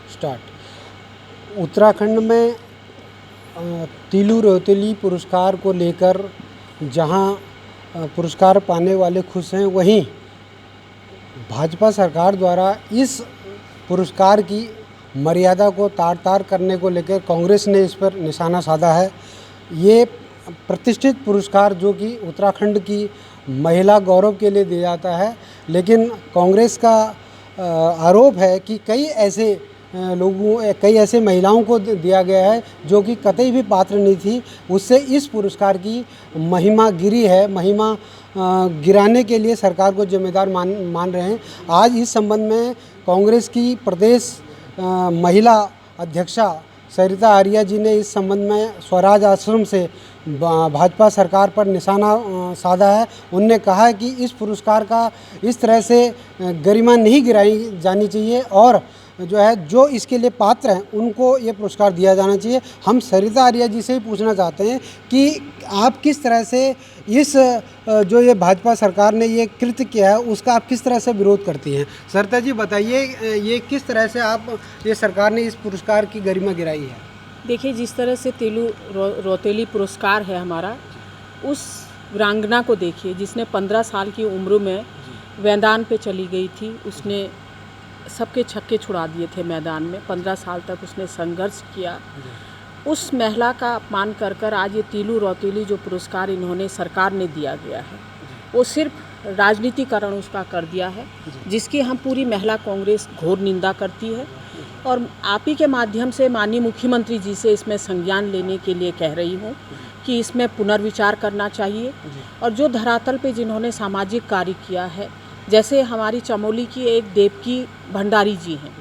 Start. Uttarakhand में तीलू रोतेली पुरस्कार को लेकर जहां पुरस्कार पाने वाले खुश हैं, वहीं भाजपा सरकार द्वारा इस पुरस्कार की मर्यादा को तार-तार करने को लेकर कांग्रेस ने इस पर निशाना साधा है। ये प्रतिष्ठित पुरस्कार जो कि उत्तराखंड की महिला गौरव के लिए दिया जाता है, लेकिन कांग्रेस का आरोप है कि कई ऐसे महिलाओं को दिया गया है जो कि कतई भी पात्र नहीं थी। उससे इस पुरस्कार की महिमा गिरी है। महिमा गिराने के लिए सरकार को जिम्मेदार मान रहे हैं। आज इस संबंध में कांग्रेस की प्रदेश महिला अध्यक्षा सरिता आर्या जी ने इस संबंध में स्वराज आश्रम से भाजपा सरकार पर निशाना साधा है। उन्होंने कहा है कि इस पुरस्कार का इस तरह से गरिमा नहीं गिराई जानी चाहिए और जो इसके लिए पात्र हैं उनको ये पुरस्कार दिया जाना चाहिए। हम सरिता आर्या जी से ही पूछना चाहते हैं कि आप किस तरह से इस जो ये भाजपा सरकार ने ये कृत्य किया है उसका आप किस तरह से विरोध करती हैं। सरिता जी बताइए, ये किस तरह से ये सरकार ने इस पुरस्कार की गरिमा गिराई है। देखिए, जिस तरह से तीलू रोतेली पुरस्कार है हमारा, उस वीरांगना को देखिए जिसने 15 साल की उम्र में मैदान पे चली गई थी। उसने सबके छक्के छुड़ा दिए थे मैदान में। 15 साल तक उसने संघर्ष किया। उस महिला का अपमान कर आज ये तीलू रोतेली जो पुरस्कार इन्होंने सरकार ने दिया गया है, वो सिर्फ राजनीतिकरण उसका कर दिया है, जिसकी हम पूरी महिला कांग्रेस घोर निंदा करती है। और आप ही के माध्यम से माननीय मुख्यमंत्री जी से इसमें संज्ञान लेने के लिए कह रही हूँ कि इसमें पुनर्विचार करना चाहिए। और जो धरातल पे जिन्होंने सामाजिक कार्य किया है, जैसे हमारी चमोली की एक देवकी भंडारी जी हैं,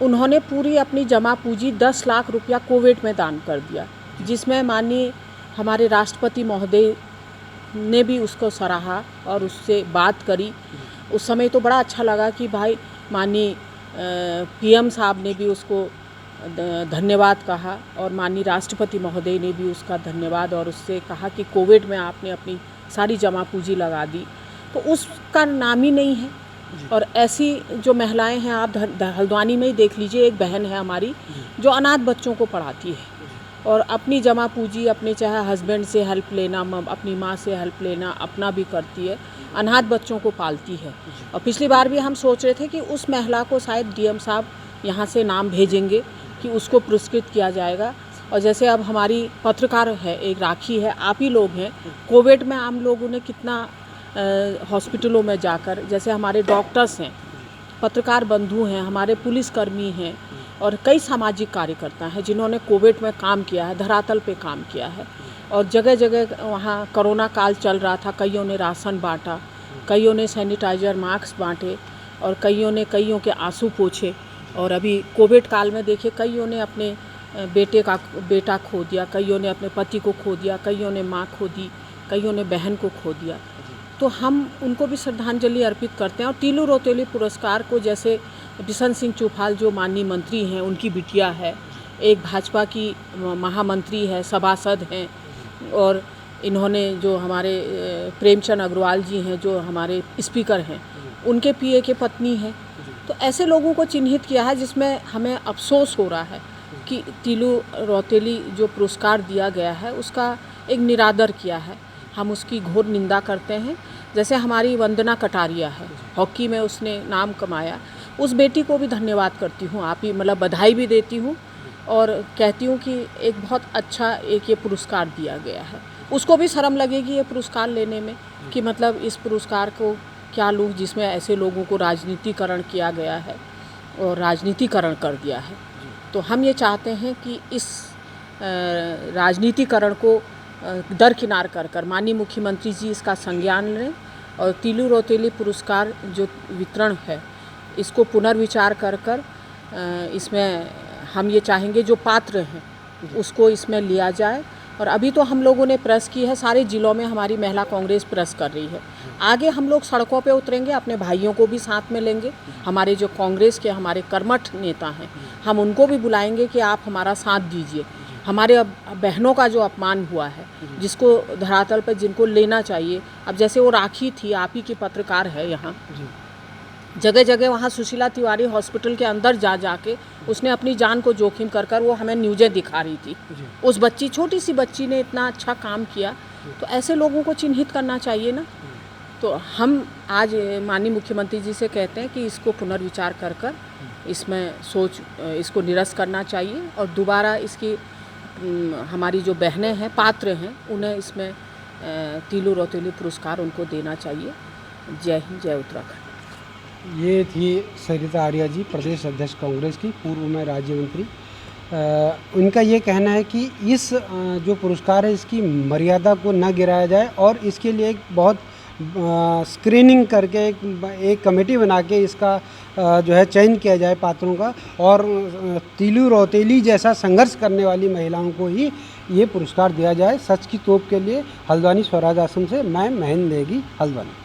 उन्होंने पूरी अपनी जमा पूंजी 10 लाख रुपया कोविड में दान कर दिया, जिसमें माननीय हमारे राष्ट्रपति महोदय ने भी उसको सराहा और उससे बात करी। उस समय तो बड़ा अच्छा लगा कि भाई माननीय पीएम साहब ने भी उसको धन्यवाद कहा और माननीय राष्ट्रपति महोदय ने भी उसका धन्यवाद और उससे कहा कि कोविड में आपने अपनी सारी जमा पूंजी लगा दी, तो उसका नाम ही नहीं है। और ऐसी जो महिलाएं हैं, आप हल्द्वानी में ही देख लीजिए, एक बहन है हमारी जो अनाथ बच्चों को पढ़ाती है और अपनी जमा पूंजी अपने चाहे हस्बैंड से हेल्प लेना, अपनी माँ से हेल्प लेना, अपना भी करती है, अनाथ बच्चों को पालती है। और पिछली बार भी हम सोच रहे थे कि उस महिला को शायद डीएम साहब यहाँ से नाम भेजेंगे कि उसको पुरस्कृत किया जाएगा। और जैसे अब हमारी पत्रकार है, एक राखी है, आप ही लोग हैं, कोविड में हम लोगों ने कितना हॉस्पिटलों में जाकर, जैसे हमारे डॉक्टर्स हैं, पत्रकार बंधु हैं, हमारे पुलिसकर्मी हैं और कई सामाजिक कार्यकर्ता हैं जिन्होंने कोविड में काम किया है, धरातल पे काम किया है। और जगह जगह वहाँ कोरोना काल चल रहा था, कईयों ने राशन बांटा, कईयों ने सैनिटाइजर मास्क बांटे और कईयों के आंसू पोंछे। और अभी कोविड काल में देखिए, कईयों ने अपने बेटा खो दिया, कईयों ने अपने पति को खो दिया, कईयों ने माँ खो दी, कईयों ने बहन को खो दिया। तो हम उनको भी श्रद्धांजलि अर्पित करते हैं। और तीलू रोतेली पुरस्कार को जैसे बिशन सिंह चुफाल जो माननीय मंत्री हैं, उनकी बिटिया है, एक भाजपा की महामंत्री है, सभासद हैं, और इन्होंने जो हमारे प्रेमचंद अग्रवाल जी हैं जो हमारे स्पीकर हैं, उनके पीए के पत्नी हैं। तो ऐसे लोगों को चिन्हित किया है जिसमें हमें अफसोस हो रहा है कि तीलू रोतेली जो पुरस्कार दिया गया है उसका एक निरादर किया है। हम उसकी घोर निंदा करते हैं। जैसे हमारी वंदना कटारिया है, हॉकी में उसने नाम कमाया, उस बेटी को भी धन्यवाद करती हूँ, आप ही मतलब बधाई भी देती हूँ और कहती हूँ कि एक बहुत अच्छा एक ये पुरस्कार दिया गया है। उसको भी शर्म लगेगी ये पुरस्कार लेने में कि मतलब इस पुरस्कार को क्या लूँ जिसमें ऐसे लोगों को राजनीतिकरण किया गया है और राजनीतिकरण कर दिया है। तो हम ये चाहते हैं कि इस राजनीतिकरण को दरकिनार कर माननीय मुख्यमंत्री जी इसका संज्ञान लें और तीलू रोतेली पुरस्कार जो वितरण है इसको पुनर्विचार कर इसमें हम ये चाहेंगे जो पात्र हैं उसको इसमें लिया जाए। और अभी तो हम लोगों ने प्रेस की है, सारे ज़िलों में हमारी महिला कांग्रेस प्रेस कर रही है। आगे हम लोग सड़कों पे उतरेंगे, अपने भाइयों को भी साथ में लेंगे, हमारे जो कांग्रेस के हमारे कर्मठ नेता हैं हम उनको भी बुलाएंगे कि आप हमारा साथ दीजिए। हमारे बहनों का जो अपमान हुआ है, जिसको धरातल पर जिनको लेना चाहिए, अब जैसे वो राखी थी, आप ही की पत्रकार है यहाँ, जगह जगह वहाँ सुशीला तिवारी हॉस्पिटल के अंदर जा जाके उसने अपनी जान को जोखिम कर कर वो हमें न्यूज़ें दिखा रही थी। उस बच्ची, छोटी सी बच्ची ने इतना अच्छा काम किया, तो ऐसे लोगों को चिन्हित करना चाहिए ना। तो हम आज माननीय मुख्यमंत्री जी से कहते हैं कि इसको पुनर्विचार कर कर इसमें इसको निरस्त करना चाहिए और दोबारा इसकी हमारी जो बहनें हैं, पात्र हैं, उन्हें इसमें तीलू रौतेली पुरस्कार उनको देना चाहिए। जय हिंद, जय उत्तराखंड। ये थी सरिता आर्या जी, प्रदेश अध्यक्ष कांग्रेस की, पूर्व में राज्य मंत्री। उनका ये कहना है कि इस जो पुरस्कार है इसकी मर्यादा को न गिराया जाए और इसके लिए एक बहुत स्क्रीनिंग करके एक कमेटी बना के इसका जो है चयन किया जाए पात्रों का, और तीलू रौतेली जैसा संघर्ष करने वाली महिलाओं को ही ये पुरस्कार दिया जाए। सच की तोप के लिए हल्द्वानी स्वराज आश्रम से मैं महेंद्र नेगी, हल्द्वानी।